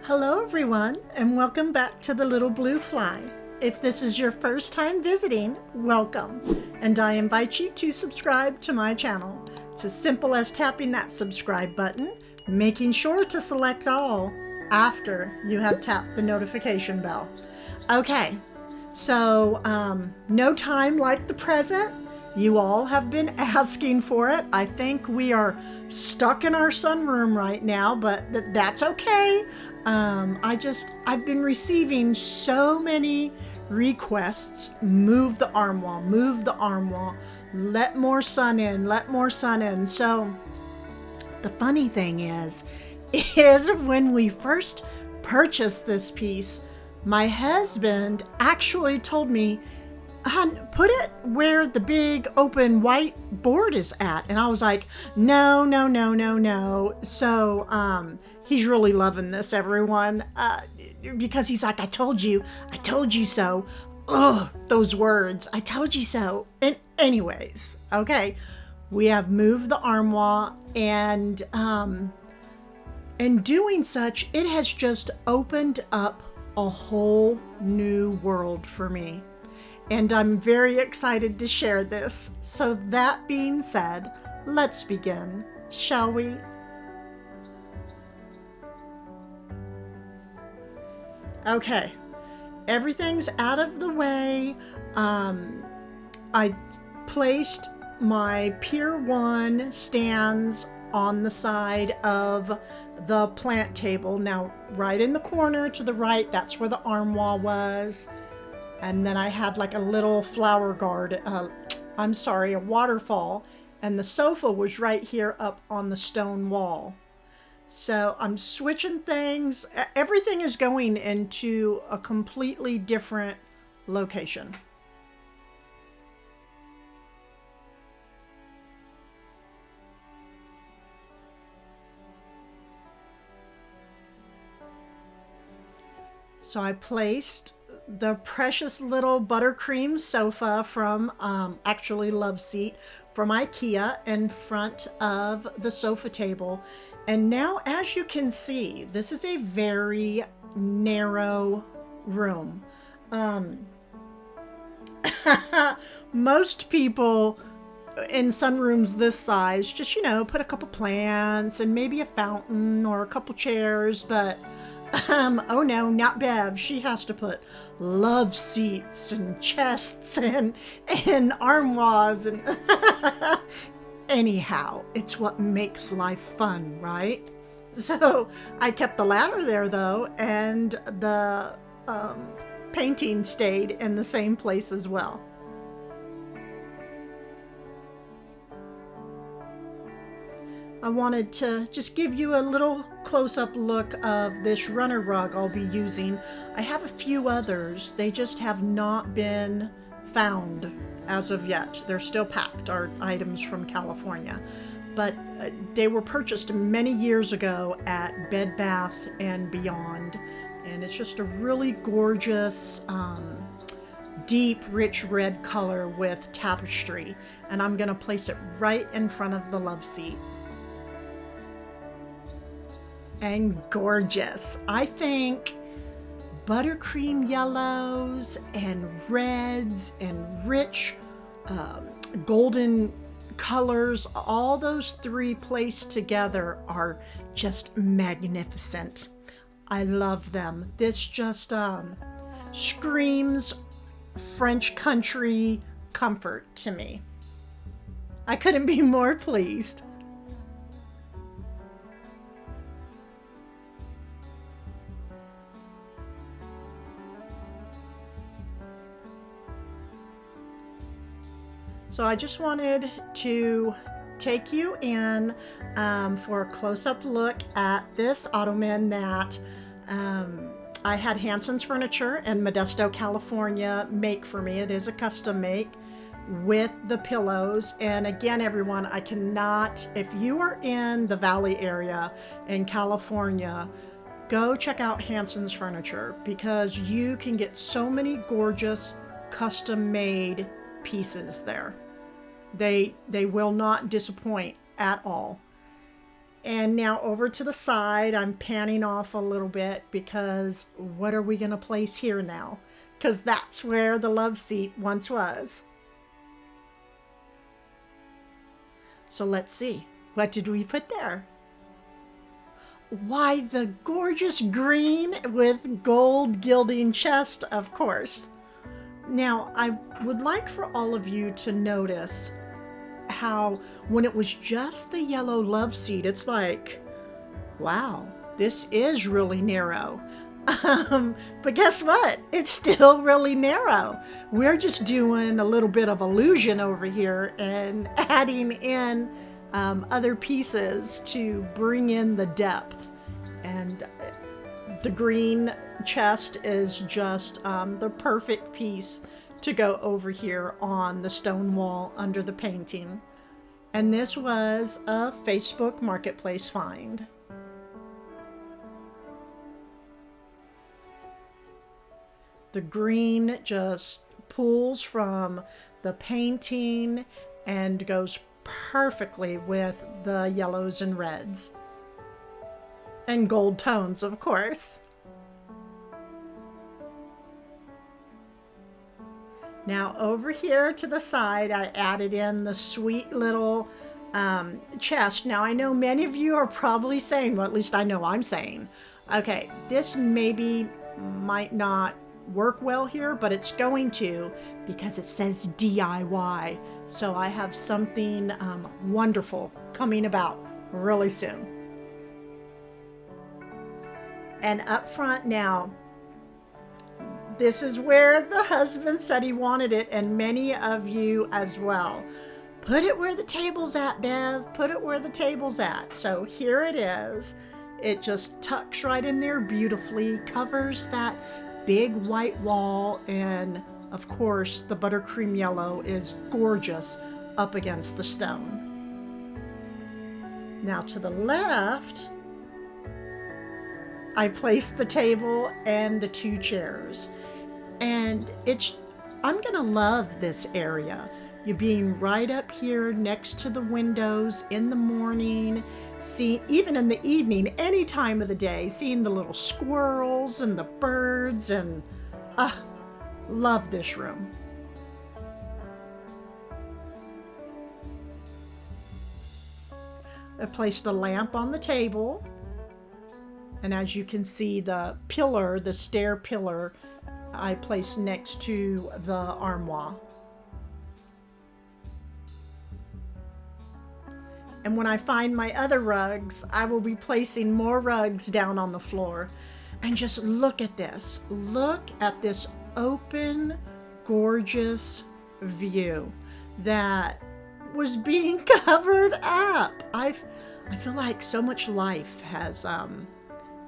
Hello everyone, and welcome back to The Little Blue Fly. If this is your first time visiting, welcome, and I invite you to subscribe to my channel. It's as simple as tapping that subscribe button, making sure to select all after you have tapped the notification bell. Okay, so no time like the present. You all have been asking for it. I think we are stuck in our sunroom right now, but that's okay. I've been receiving so many requests. Move the armoire, let more sun in. So the funny thing is when we first purchased this piece, my husband actually told me, "Hun, put it where the big open white board is at." And I was like, no. So he's really loving this, everyone, because he's like, I told you so. Ugh, those words, I told you so. And anyways, okay, we have moved the armoire, and in doing such, it has just opened up a whole new world for me. And I'm very excited to share this. So that being said, let's begin, shall we? Okay, everything's out of the way. I placed my Pier 1 stands on the side of the plant table. Now, right in the corner to the right, that's where the armoire was. And then I had like a little flower garden, a waterfall, and the sofa was right here up on the stone wall. So I'm switching things. Everything is going into a completely different location. So I placed the precious little buttercream sofa from actually Love Seat from IKEA in front of the sofa table. And now, as you can see, this is a very narrow room. Most people in sunrooms this size just, put a couple plants and maybe a fountain or a couple chairs, but oh no, not Bev. She has to put love seats and chests and armoires and anyhow, it's what makes life fun, right? So I kept the ladder there though, and the painting stayed in the same place as well. I wanted to just give you a little close-up look of this runner rug I'll be using. I have a few others. They just have not been found as of yet. They're still packed, are items from California. But they were purchased many years ago at Bed Bath and Beyond. And it's just a really gorgeous, deep, rich red color with tapestry. And I'm going to place it right in front of the love seat. And gorgeous. I think buttercream yellows and reds and rich golden colors, all those three placed together are just magnificent. I love them. This just screams French country comfort to me. I couldn't be more pleased. So I just wanted to take you in for a close-up look at this ottoman that I had Hanson's Furniture in Modesto, California make for me. It is a custom make with the pillows. And again, everyone, I cannot, if you are in the Valley area in California, go check out Hanson's Furniture, because you can get so many gorgeous custom-made pieces there. They will not disappoint at all. And now over to the side, I'm panning off a little bit because what are we going to place here now? Because that's where the love seat once was. So let's see. What did we put there? Why, the gorgeous green with gold gilding chest, of course. Now, I would like for all of you to notice how when it was just the yellow love seat, it's like, wow, this is really narrow. But guess what? It's still really narrow. We're just doing a little bit of illusion over here and adding in other pieces to bring in the depth. And the green chest is just the perfect piece to go over here on the stone wall under the painting. And this was a Facebook Marketplace find. The green just pulls from the painting and goes perfectly with the yellows and reds. And gold tones, of course. Now over here to the side, I added in the sweet little chest. Now I know many of you are probably saying, well, at least I know I'm saying, okay, this maybe might not work well here, but it's going to, because it says DIY. So I have something wonderful coming about really soon. And up front now, this is where the husband said he wanted it, and many of you as well. Put it where the table's at, Bev. Put it where the table's at. So here it is. It just tucks right in there beautifully, covers that big white wall, and of course the buttercream yellow is gorgeous up against the stone. Now to the left, I placed the table and the two chairs. And I'm gonna love this area. You being right up here next to the windows in the morning, even in the evening, any time of the day, seeing the little squirrels and the birds, and love this room. I placed a lamp on the table, and as you can see, the pillar, the stair pillar, I placed next to the armoire. And when I find my other rugs, I will be placing more rugs down on the floor. And just look at this. Look at this open, gorgeous view that was being covered up. I feel like so much life has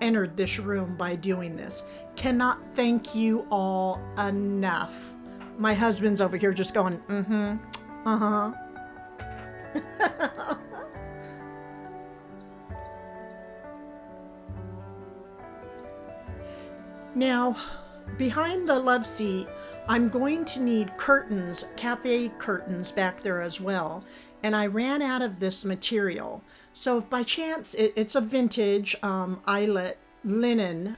entered this room by doing this. Cannot thank you all enough. My husband's over here just going, Now, behind the love seat, I'm going to need curtains, cafe curtains back there as well. And I ran out of this material. So if by chance it's a vintage eyelet linen,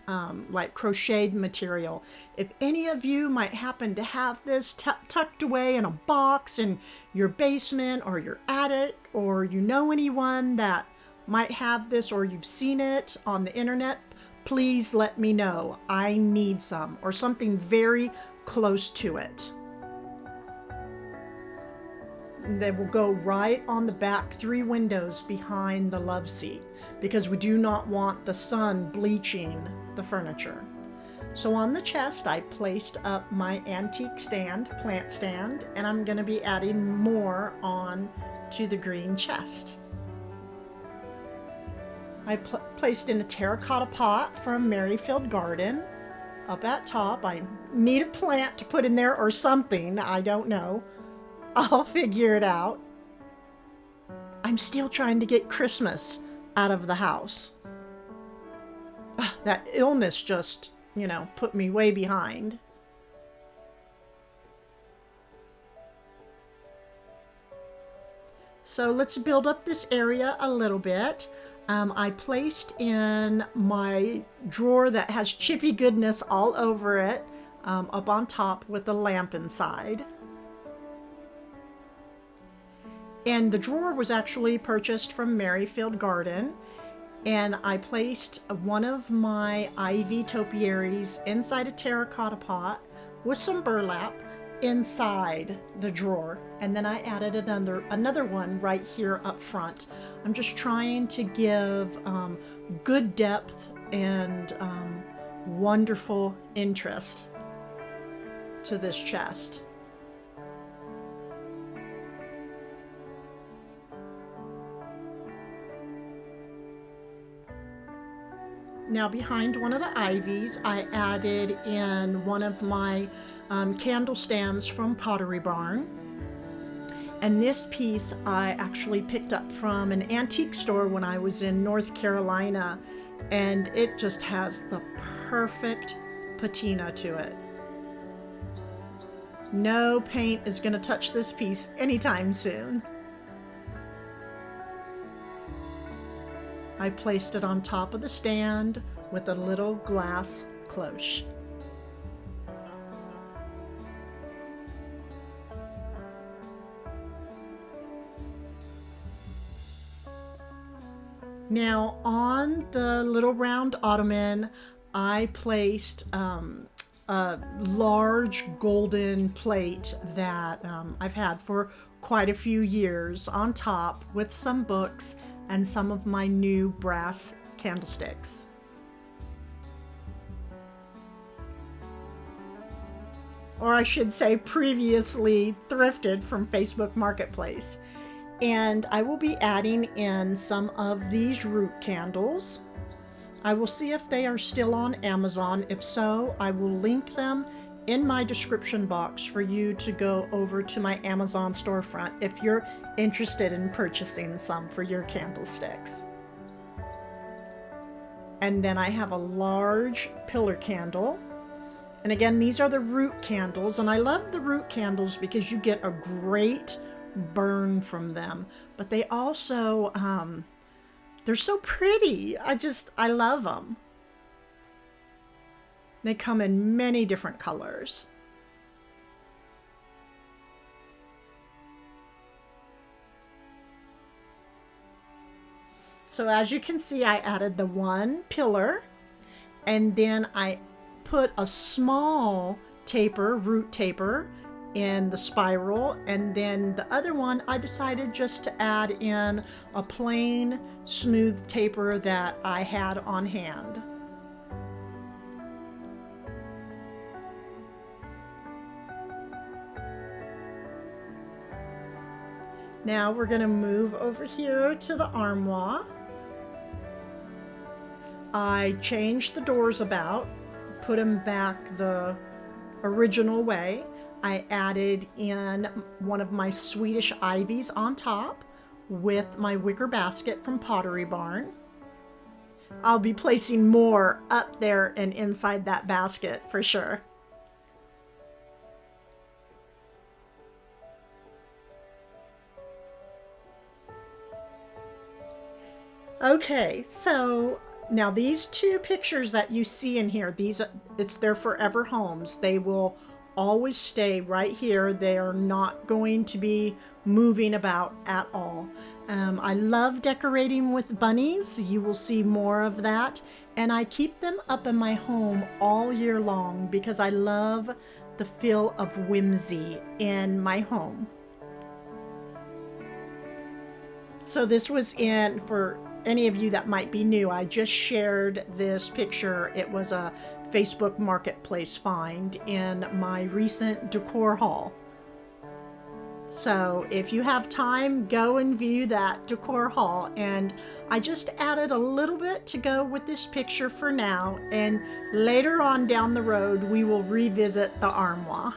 like crocheted material, if any of you might happen to have this tucked away in a box in your basement or your attic, or you know anyone that might have this, or you've seen it on the internet, please let me know. I need some, or something very close to it. They will go right on the back 3 windows behind the love seat, because we do not want the sun bleaching the furniture. So on the chest, I placed up my antique stand, plant stand, and I'm going to be adding more on to the green chest. I placed in a terracotta pot from Merrifield Garden up at top. I need a plant to put in there or something. I don't know. I'll figure it out. I'm still trying to get Christmas out of the house. That illness just, put me way behind. So let's build up this area a little bit. I placed in my drawer that has chippy goodness all over it, up on top with a lamp inside. And the drawer was actually purchased from Merrifield Garden. And I placed one of my ivy topiaries inside a terracotta pot with some burlap inside the drawer. And then I added another one right here up front. I'm just trying to give good depth and wonderful interest to this chest. Now behind one of the ivies, I added in one of my candle stands from Pottery Barn. And this piece I actually picked up from an antique store when I was in North Carolina, and it just has the perfect patina to it. No paint is going to touch this piece anytime soon. I placed it on top of the stand with a little glass cloche. Now on the little round ottoman, I placed a large golden plate that I've had for quite a few years on top with some books and some of my new brass candlesticks. Or I should say previously thrifted from Facebook Marketplace. And I will be adding in some of these root candles. I will see if they are still on Amazon. If so, I will link them in my description box for you to go over to my Amazon storefront if you're interested in purchasing some for your candlesticks. And then I have a large pillar candle. And again, these are the root candles, and I love the root candles because you get a great burn from them, but they also they're so pretty. I love them. They come in many different colors. So as you can see, I added the one pillar, and then I put a small taper, root taper, in the spiral, and then the other one I decided just to add in a plain smooth taper that I had on hand. Now we're going to move over here to the armoire. I changed the doors about, put them back the original way. I added in one of my Swedish ivies on top with my wicker basket from Pottery Barn. I'll be placing more up there and inside that basket for sure. Okay, so now these two pictures that you see in here, it's their forever homes. They will always stay right here. They are not going to be moving about at all. I love decorating with bunnies. You will see more of that. And I keep them up in my home all year long because I love the feel of whimsy in my home. So this was for any of you that might be new, I just shared this picture. It was a Facebook Marketplace find in my recent decor haul. So if you have time, go and view that decor haul. And I just added a little bit to go with this picture for now. And later on down the road, we will revisit the armoire.